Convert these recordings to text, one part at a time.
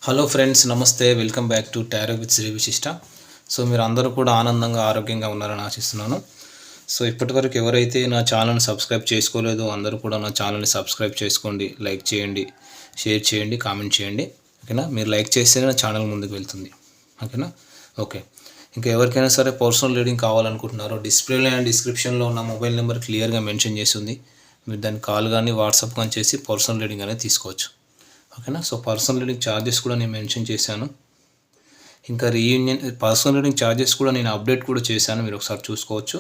Hello friends, నమస్తే. Welcome back to tarot with Shri Vishishta. So మీరు అందరూ కూడా ఆనందంగా ఆరోగ్యంగా ఉన్నారని ఆశిస్తున్నాను. సో ఇప్పటివరకు ఎవరైతే నా ఛానల్ని సబ్స్క్రైబ్ చేసుకోలేదో అందరూ కూడా నా ఛానల్ని సబ్స్క్రైబ్ చేసుకోండి, లైక్ చేయండి, షేర్ చేయండి, కామెంట్ చేయండి. ఓకేనా? మీరు లైక్ చేస్తేనే నా ఛానల్ ముందుకు వెళ్తుంది. ఓకేనా? ఓకే. ఇంకా ఎవరికైనా సరే పర్సనల్ రీడింగ్ కావాలనుకుంటున్నారో డిస్ప్లేలో అండ్ డిస్క్రిప్షన్లో ఉన్న మొబైల్ నెంబర్ క్లియర్గా మెన్షన్ చేసి ఉంది. మీరు దాన్ని కాల్ కానీ వాట్సాప్ కానీ చేసి పర్సనల్ రీడింగ్ అనేది తీసుకోవచ్చు. ఓకేనా? సో పర్సనల్ రీడింగ్ ఛార్జెస్ కూడా నేను మెన్షన్ చేశాను. ఇంకా పర్సనల్ రీడింగ్ ఛార్జెస్ కూడా నేను అప్డేట్ కూడా చేశాను, మీరు ఒకసారి చూసుకోవచ్చు.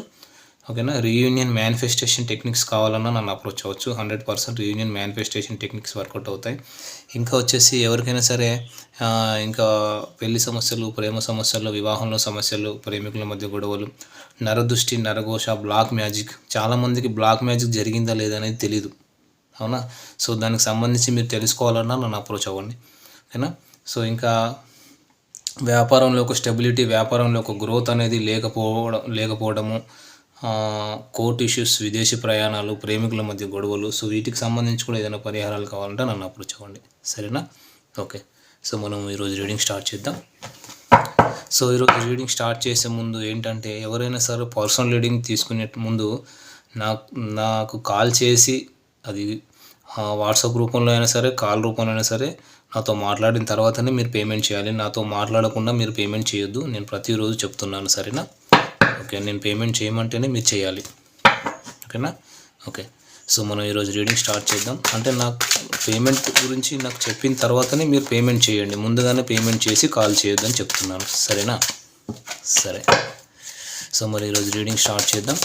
ఓకేనా? రీయూనియన్ మేనిఫెస్టేషన్ టెక్నిక్స్ కావాలన్నా నన్ను అప్రోచ్ అవ్వచ్చు. 100% రీయూనియన్ మేనిఫెస్టేషన్ టెక్నిక్స్ వర్కౌట్ అవుతాయి. ఇంకా వచ్చేసి ఎవరికైనా సరే ఇంకా పెళ్లి సమస్యలు, ప్రేమ సమస్యలు, వివాహంలో సమస్యలు, ప్రేమికుల మధ్య గొడవలు, నరదృష్టి, నరఘోష, బ్లాక్ మ్యాజిక్, చాలామందికి బ్లాక్ మ్యాజిక్ జరిగిందా లేదా అనేది తెలీదు. అవునా? సో దానికి సంబంధించి మీరు తెలుసుకోవాలన్నా నన్ను అప్రోచ్ అవ్వండి. ఓకేనా? సో ఇంకా వ్యాపారంలో ఒక స్టెబిలిటీ, వ్యాపారంలో ఒక గ్రోత్ అనేది లేకపోవడము, కోర్ట్ ఇష్యూస్, విదేశీ ప్రయాణాలు, ప్రేమికుల మధ్య గొడవలు, సో వీటికి సంబంధించి కూడా ఏదైనా పరిహారాలు కావాలంటే నన్ను అప్రోచ్ అవ్వండి. సరేనా? ఓకే. సో మనం ఈరోజు రీడింగ్ స్టార్ట్ చేద్దాం. సో ఈరోజు రీడింగ్ స్టార్ట్ చేసే ముందు ఏంటంటే, ఎవరైనా సరే పర్సనల్ రీడింగ్ తీసుకునే ముందు నాకు కాల్ చేసి, అది వాట్సాప్ రూపంలో అయినా సరే, కాల్ రూపంలో అయినా సరే, నాతో మాట్లాడిన తర్వాతనే మీరు పేమెంట్ చేయాలి. నాతో మాట్లాడకుండా మీరు పేమెంట్ చేయొద్దు. నేను ప్రతిరోజు చెప్తున్నాను. సరేనా? ఓకే. నేను పేమెంట్ చేయమంటేనే మీరు చేయాలి. ఓకేనా? ఓకే. సో మనం ఈరోజు రీడింగ్ స్టార్ట్ చేద్దాం. అంటే నాకు పేమెంట్ గురించి నాకు చెప్పిన తర్వాతనే మీరు పేమెంట్ చేయండి. ముందుగానే పేమెంట్ చేసి కాల్ చేయొద్దని చెప్తున్నాను. సరేనా? సరే. సో మరి ఈరోజు రీడింగ్ స్టార్ట్ చేద్దాం.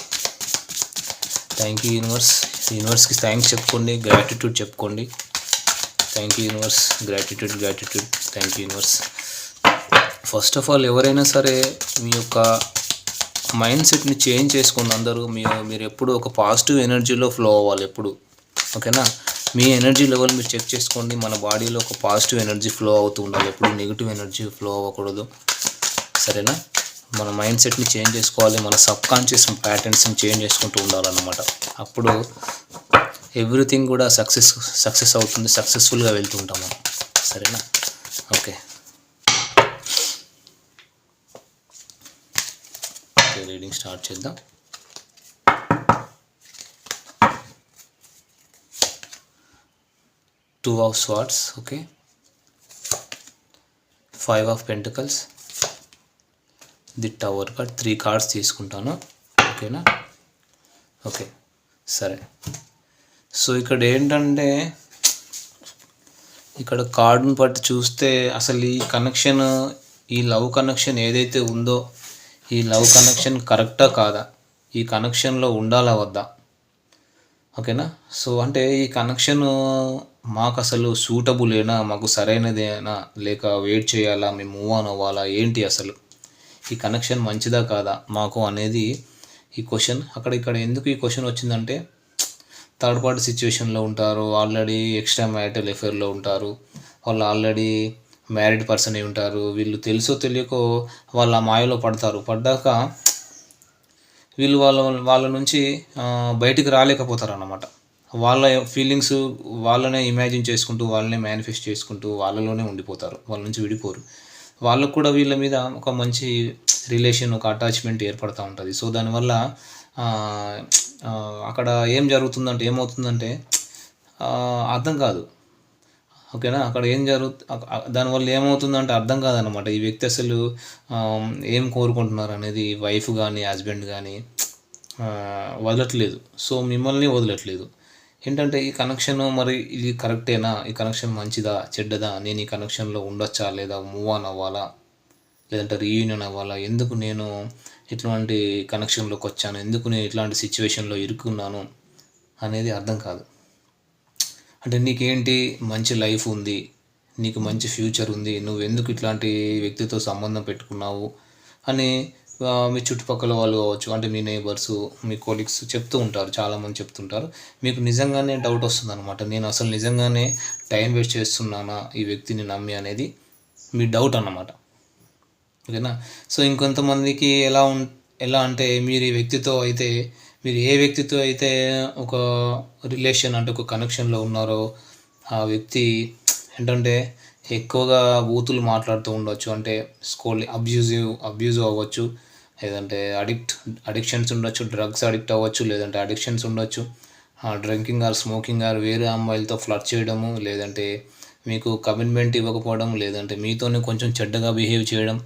Thank you universe. యూనివర్స్కి థ్యాంక్స్ చెప్పుకోండి, గ్రాటిట్యూడ్ చెప్పుకోండి. Thank you universe, gratitude. Thank you universe. First of all ఎవరైనా సరే మీ యొక్క మైండ్ సెట్ని చేంజ్ చేసుకోండి. అందరూ మీరు ఎప్పుడు ఒక పాజిటివ్ ఎనర్జీలో ఫ్లో అవ్వాలి ఎప్పుడు. ఓకేనా? మీ ఎనర్జీ లెవెల్ మీరు చెక్ చేసుకోండి. మన బాడీలో ఒక పాజిటివ్ ఎనర్జీ ఫ్లో అవుతూ ఉండాలి, ఎప్పుడు నెగిటివ్ ఎనర్జీ ఫ్లో అవ్వకూడదు. సరేనా? మన మైండ్ సెట్ని చేంజ్ చేసుకోవాలి, మన సబ్కాన్షియస్ ప్యాటర్న్స్ని చేంజ్ చేసుకుంటూ ఉండాలన్నమాట. అప్పుడు ఎవ్రీథింగ్ కూడా సక్సెస్ అవుతుంది, సక్సెస్ఫుల్గా వెళ్తూ ఉంటాము. సరేనా? ఓకే. రీడింగ్ స్టార్ట్ చేద్దాం. Two of swords, okay. 5 of pentacles, the tower card. 3 cards తీసుకుంటాను. ఓకేనా? ఓకే. సరే. సో ఇక్కడ ఏంటంటే, ఇక్కడ కార్డుని బట్టి చూస్తే అసలు ఈ కనెక్షన్, ఈ లవ్ కనెక్షన్ ఏదైతే ఉందో, ఈ లవ్ కనెక్షన్ కరెక్టా కాదా, ఈ కనెక్షన్లో ఉండాలా వద్దా? ఓకేనా? సో అంటే ఈ కనెక్షన్ మాకు అసలు సూటబులేనా, మాకు సరైనదేనా, లేక వెయిట్ చేయాలా, మేము మూవ్ ఆన్ అవ్వాలా, ఏంటి అసలు ఈ కనెక్షన్ మంచిదా కాదా మాకు అనేది ఈ క్వశ్చన్. ఇక్కడ ఎందుకు ఈ క్వశ్చన్ వచ్చిందంటే, థర్డ్ పార్టీ సిచ్యువేషన్లో ఉంటారు, ఆల్రెడీ ఎక్స్ట్రా మ్యారిటల్ అఫేర్లో ఉంటారు, వాళ్ళు ఆల్రెడీ మ్యారీడ్ పర్సన్ అయి ఉంటారు. వీళ్ళు తెలుసో తెలియకో వాళ్ళ మాయలో పడ్డాక వీళ్ళు వాళ్ళ నుంచి బయటికి రాలేకపోతారు అన్నమాట. వాళ్ళ ఫీలింగ్స్ వాళ్ళనే ఇమాజిన్ చేసుకుంటూ, వాళ్ళనే మేనిఫెస్ట్ చేసుకుంటూ వాళ్ళలోనే ఉండిపోతారు, వాళ్ళ నుంచి విడిపోరు. వాళ్ళకు కూడా వీళ్ళ మీద ఒక మంచి రిలేషన్, ఒక అటాచ్మెంట్ ఏర్పడుతూ ఉంటుంది. సో దానివల్ల అక్కడ ఏమవుతుందంటే అర్థం కాదు. ఓకేనా? అక్కడ దానివల్ల ఏమవుతుందంటే అర్థం కాదనమాట. ఈ వ్యక్తి అసలు ఏం కోరుకుంటున్నారు అనేది వైఫ్ కానీ హస్బెండ్ కానీ వదలట్లేదు. సో మిమ్మల్ని వదలట్లేదు. ఏంటంటే ఈ కనెక్షన్ మరి ఇది కరెక్టేనా, ఈ కనెక్షన్ మంచిదా చెడ్డదా, నేను ఈ కనెక్షన్లో ఉండొచ్చా లేదా, మూవ్ ఆన్ అవ్వాలా, లేదంటే రీయూనియన్ అవ్వాలా, ఎందుకు నేను ఇట్లాంటి కనెక్షన్లోకి వచ్చాను, ఎందుకు నేను ఇట్లాంటి సిచ్యువేషన్లో ఇరుక్కున్నాను అనేది అర్థం కాదు. అంటే నీకేంటి మంచి లైఫ్ ఉంది, నీకు మంచి ఫ్యూచర్ ఉంది, నువ్వు ఎందుకు ఇట్లాంటి వ్యక్తితో సంబంధం పెట్టుకున్నావు అని మీ చుట్టుపక్కల వాళ్ళు కావచ్చు, అంటే మీ నైబర్సు, మీ కొలీగ్స్ చెప్తూ ఉంటారు, చాలామంది చెప్తుంటారు. మీకు నిజంగానే డౌట్ వస్తుంది అనమాట, నేను అసలు నిజంగానే టైం వేస్ట్ చేస్తున్నానా ఈ వ్యక్తిని నమ్మి అనేది మీ డౌట్ అన్నమాట. ఓకేనా? సో ఇంకొంతమందికి ఎలా అంటే, మీరు ఏ వ్యక్తితో అయితే ఒక రిలేషన్, అంటే ఒక కనెక్షన్లో ఉన్నారో ఆ వ్యక్తి ఏంటంటే ఎక్కువగా బూతులు మాట్లాడుతూ ఉండొచ్చు, అంటే అబ్యూజివ్ అవ్వచ్చు, లేదంటే అడిక్షన్స్ ఉండొచ్చు, డ్రగ్స్ అడిక్ట్ అవ్వచ్చు, లేదంటే అడిక్షన్స్ ఉండొచ్చు, డ్రింకింగ్ ఆర్ స్మోకింగ్ ఆర్ వేరే అమ్మాయిలతో ఫ్లర్ట్ చేయడము, లేదంటే మీకు కమిట్మెంట్ ఇవ్వకపోవడం, లేదంటే మీతోనే కొంచెం చెడ్డగా బిహేవ్ చేయడం,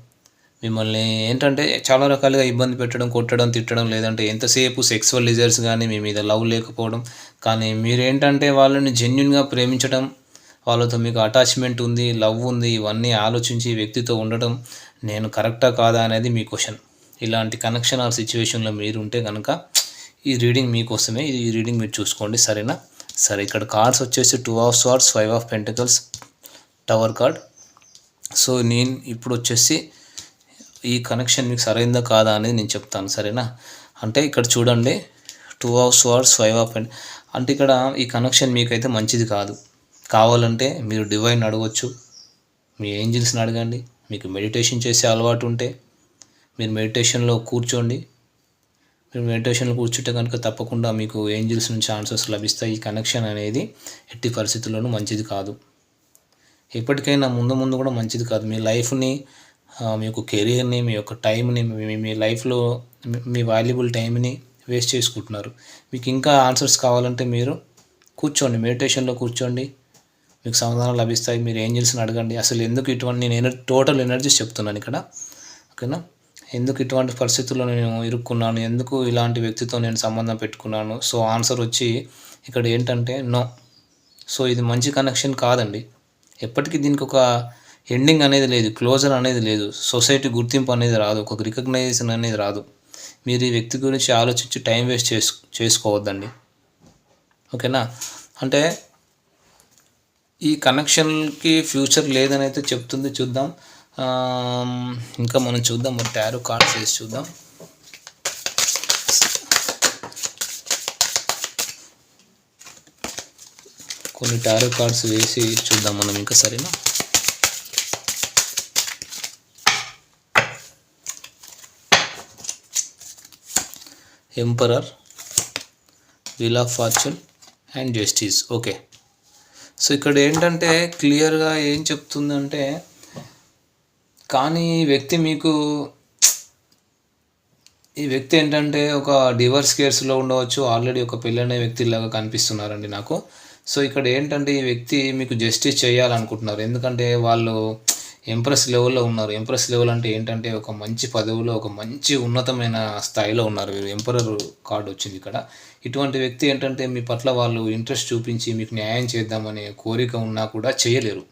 మిమ్మల్ని ఏంటంటే చాలా రకాలుగా ఇబ్బంది పెట్టడం, కొట్టడం, తిట్టడం, లేదంటే ఎంతసేపు సెక్సువల్ డిజైర్స్ కానీ మీ మీద లవ్ లేకపోవడం, కానీ మీరేంటంటే వాళ్ళని జెన్యున్గా ప్రేమించడం, వాళ్ళతో మీకు అటాచ్మెంట్ ఉంది, లవ్ ఉంది, ఇవన్నీ ఆలోచించి ఈ వ్యక్తితో ఉండడం నేను కరెక్టా కాదా అనేది మీ క్వశ్చన్. ఇలాంటి కనెక్షన్ ఆర్ సిచ్యువేషన్లో మీరు ఉంటే కనుక ఈ రీడింగ్ మీకోసమే. ఈ రీడింగ్ మీరు చూసుకోండి, సరేనా? సరే, ఇక్కడ కార్డ్స్ వచ్చేసి 2 of swords, 5 of pentacles, tower card. So నేను ఇప్పుడు వచ్చేసి ఈ కనెక్షన్ మీకు సరైందా కాదా అనేది నేను చెప్తాను, సరేనా? అంటే ఇక్కడ చూడండి, 2 ఆఫ్ స్వార్డ్స్, 5 ఆఫ్ అంటే ఇక్కడ ఈ కనెక్షన్ మీకైతే మంచిది కాదు. కావాలంటే మీరు డివైన్ అడగవచ్చు, మీ ఏంజిల్స్ని అడగండి. మీకు మెడిటేషన్ చేసే అలవాటు ఉంటే మీరు మెడిటేషన్లో కూర్చోండి. మీరు మెడిటేషన్లో కూర్చుంటే కనుక తప్పకుండా మీకు ఏంజిల్స్ నుంచి ఆన్సర్స్ లభిస్తాయి. ఈ కనెక్షన్ అనేది ఎట్టి పరిస్థితుల్లోనూ మంచిది కాదు, ఎప్పటికైనా ముందు కూడా మంచిది కాదు. మీ లైఫ్ని, మీ యొక్క కెరీర్ని, మీ యొక్క టైంని, మీ లైఫ్లో మీ వాల్యుబుల్ టైంని వేస్ట్ చేసుకుంటున్నారు. మీకు ఇంకా ఆన్సర్స్ కావాలంటే మీరు కూర్చోండి, మెడిటేషన్లో కూర్చోండి, మీకు సమాధానం లభిస్తాయి. మీరు ఏంజిల్స్ని అడగండి. అసలు ఎందుకు ఇటువంటి, నేను టోటల్ ఎనర్జీస్ చెప్తున్నాను ఇక్కడ, ఓకేనా? ఎందుకు ఇటువంటి పరిస్థితుల్లో నేను ఇరుక్కున్నాను, ఎందుకు ఇలాంటి వ్యక్తితో నేను సంబంధం పెట్టుకున్నాను. సో ఆన్సర్ వచ్చి ఇక్కడ ఏంటంటే నో. సో ఇది మంచి కనెక్షన్ కాదండి. ఎప్పటికీ దీనికి ఒక ఎండింగ్ అనేది లేదు, క్లోజర్ అనేది లేదు, సొసైటీ గుర్తింపు అనేది రాదు, ఒక రికగ్నైజేషన్ అనేది రాదు. మీరు ఈ వ్యక్తి గురించి ఆలోచించి టైం వేస్ట్ చేసుకోవద్దండి, ఓకేనా? అంటే ఈ కనెక్షన్కి ఫ్యూచర్ లేదని అయితే చెప్తుంది. చూద్దాం, ఇంకా మనం చూద్దాం, మరి టారో కార్డ్స్ వేసి చూద్దాం. కొన్ని టారో కార్డ్స్ వేసి చూద్దాం మనం ఇంకా, సరేనా? Emperor, wheel of fortune and justice. Okay, so ఇక్కడ ఏంటంటే క్లియర్గా ఏం చెప్తుందంటే, కానీ ఈ వ్యక్తి ఏంటంటే ఒక డివర్స్ కేసులో ఉండవచ్చు, ఆల్రెడీ ఒక పెళ్ళైన వ్యక్తిలాగా కనిపిస్తున్నారండి నాకు. సో ఇక్కడ ఏంటంటే ఈ వ్యక్తి మీకు జస్టిస్ చేయాలనుకుంటున్నారు, ఎందుకంటే వాళ్ళు ఎంప్రెస్ లెవెల్లో ఉన్నారు. ఎంప్రెస్ లెవెల్ అంటే ఏంటంటే ఒక మంచి పదవిలో, ఒక మంచి ఉన్నతమైన స్థాయిలో ఉన్నారు. ఎంపరర్ కార్డు వచ్చింది ఇక్కడ. ఇటువంటి వ్యక్తి ఏంటంటే మీ పట్ల వాళ్ళు ఇంట్రెస్ట్ చూపించి మీకు న్యాయం చేద్దామనే కోరిక ఉన్నా కూడా చేయలేరు.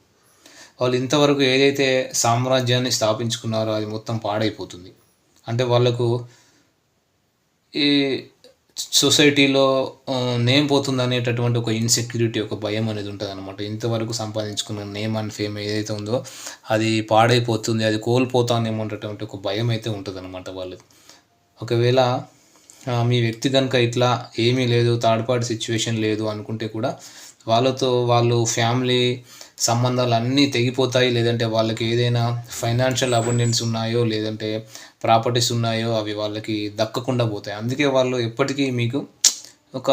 వాళ్ళు ఇంతవరకు ఏదైతే సామ్రాజ్యాన్ని స్థాపించుకున్నారో అది మొత్తం పాడైపోతుంది. అంటే వాళ్ళకు ఈ సొసైటీలో నేమ్ పోతుంది అనేటటువంటి ఒక ఇన్సెక్యూరిటీ, ఒక భయం అనేది ఉంటుంది అనమాట. ఇంతవరకు సంపాదించుకున్న నేమ్ అండ్ ఫేమ్ ఏదైతే ఉందో అది పాడైపోతుంది, అది కోల్పోతానేమో అనేటటువంటి ఒక భయం అయితే ఉంటుంది అనమాట వాళ్ళకి. ఒకవేళ మీ వ్యక్తి కనుక ఇట్లా ఏమీ లేదు, థర్డ్ పార్టీ సిచ్యువేషన్ లేదు అనుకుంటే కూడా వాళ్ళతో వాళ్ళు ఫ్యామిలీ సంబంధాలు అన్నీ తెగిపోతాయి. లేదంటే వాళ్ళకి ఏదైనా ఫైనాన్షియల్ అబండెన్స్ ఉన్నాయో, లేదంటే ప్రాపర్టీస్ ఉన్నాయో అవి వాళ్ళకి దక్కకుండా పోతాయి. అందుకే వాళ్ళు ఎప్పటికీ మీకు ఒక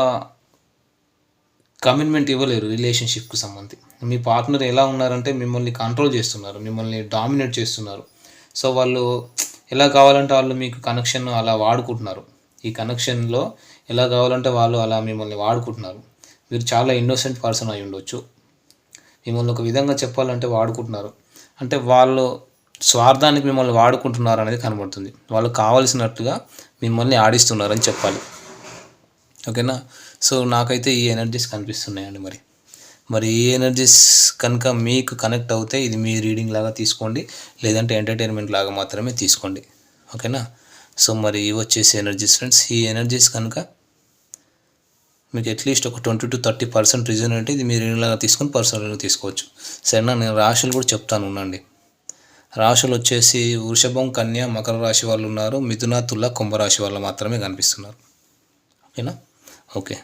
కమిట్మెంట్ ఇవ్వలేరు రిలేషన్షిప్కి సంబంధించి. మీ పార్ట్నర్ ఎలా ఉన్నారంటే మిమ్మల్ని కంట్రోల్ చేస్తున్నారు, మిమ్మల్ని డామినేట్ చేస్తున్నారు. సో వాళ్ళు ఎలా కావాలంటే వాళ్ళు మీకు కనెక్షన్ అలా వాడుకుంటున్నారు. ఈ కనెక్షన్లో ఎలా కావాలంటే వాళ్ళు అలా మిమ్మల్ని వాడుకుంటున్నారు. మీరు చాలా ఇన్నోసెంట్ పర్సన్ అయి ఉండొచ్చు, మిమ్మల్ని ఒక విధంగా చెప్పాలంటే వాడుకుంటున్నారు. అంటే వాళ్ళు స్వార్థానికి మిమ్మల్ని వాడుకుంటున్నారు అనేది కనబడుతుంది. వాళ్ళు కావాల్సినట్టుగా మిమ్మల్ని ఆడిస్తున్నారని చెప్పాలి, ఓకేనా? సో నాకైతే ఈ ఎనర్జీస్ కనిపిస్తున్నాయండి. మరి ఈ ఎనర్జీస్ కనుక మీకు కనెక్ట్ అవుతే ఇది మీ రీడింగ్ లాగా తీసుకోండి, లేదంటే ఎంటర్టైన్మెంట్ లాగా మాత్రమే తీసుకోండి, ఓకేనా? సో మరి ఇవి వచ్చేసి ఎనర్జీస్ ఫ్రెండ్స్. ఈ ఎనర్జీస్ కనుక మీకు అట్లీస్ట్ ఒక 20-30% రీజన్ అంటే ఇది మీరు రీడింగ్లాగా తీసుకొని పర్సనల్గా తీసుకోవచ్చు, సరేనా? నేను రాశులు కూడా చెప్తాను ఉండండి. రాశులు వచ్చేసి వృషభం, కన్య, మకర రాశి వాళ్ళు ఉన్నారు, మిథున, తుల, కుంభరాశి వాళ్ళు మాత్రమే కనిపిస్తున్నారు, ఓకేనా? Okay,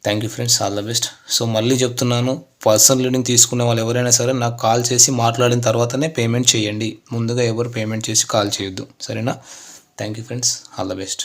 thank you friends, all the best. So మళ్ళీ చెప్తున్నాను, పర్సనల్ రీడింగ్ తీసుకునే వాళ్ళు ఎవరైనా సరే నాకు కాల్ చేసి మాట్లాడిన తర్వాతనే పేమెంట్ చేయండి. ముందుగా ఎవరు పేమెంట్ చేసి కాల్ చేయొద్దు, సరేనా? Thank you friends, all the best.